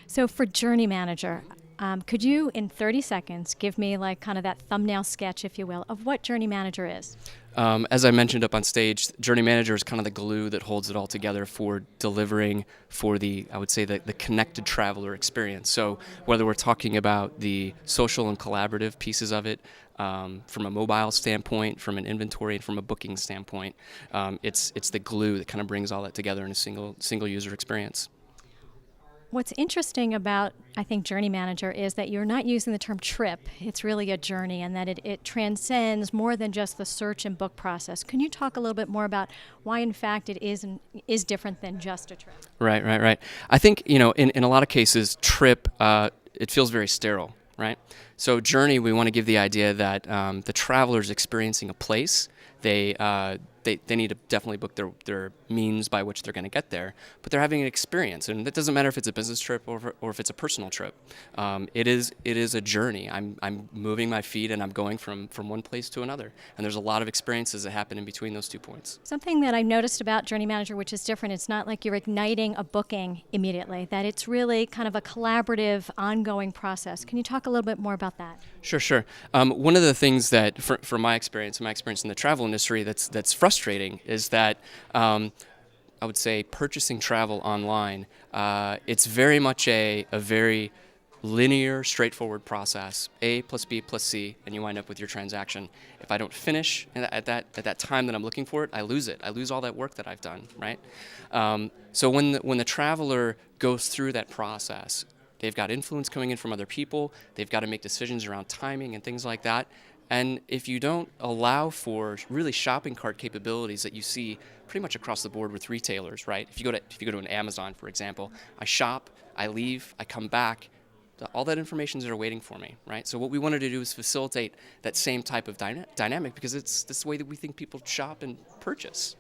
So for Journey Manager, could you, in 30 seconds, give me like kind of that thumbnail sketch, if you will, of what Journey Manager is? As I mentioned up on stage, Journey Manager is kind of the glue that holds it all together for delivering for I would say, the connected traveler experience. So whether we're talking about the social and collaborative pieces of it, from a mobile standpoint, from an inventory, and from a booking standpoint, it's the glue that kind of brings all that together in a single user experience. What's interesting about, I think, Journey Manager is that you're not using the term trip. It's really a journey, and that it transcends more than just the search and book process. Can you talk a little bit more about why, in fact, it is different than just a trip? Right. I think, in a lot of cases, trip, it feels very sterile, right? So Journey, we want to give the idea that the traveler's experiencing a place. They need to definitely book their means by which they're going to get there, but they're having an experience, and it doesn't matter if it's a business trip or if it's a personal trip. It is a journey. I'm moving my feet and I'm going from one place to another, and there's a lot of experiences that happen in between those 2 points. Something that I noticed about Journey Manager, which is different, it's not like you're igniting a booking immediately, that it's really kind of a collaborative, ongoing process. Can you talk a little bit more about that? Sure. One of the things that, from my experience in the travel industry, that's frustrating is that I would say purchasing travel online, it's very much a very linear, straightforward process. A plus B plus C, and you wind up with your transaction. If I don't finish at that time that I'm looking for it, I lose it. I lose all that work that I've done, right? So when the traveler goes through that process, they've got influence coming in from other people. They've got to make decisions around timing and things like that. And if you don't allow for really shopping cart capabilities that you see pretty much across the board with retailers, right? If you go to an Amazon, for example, I shop, I leave, I come back. All that information is there waiting for me, right? So what we wanted to do is facilitate that same type of dynamic, because it's the way that we think people shop and purchase.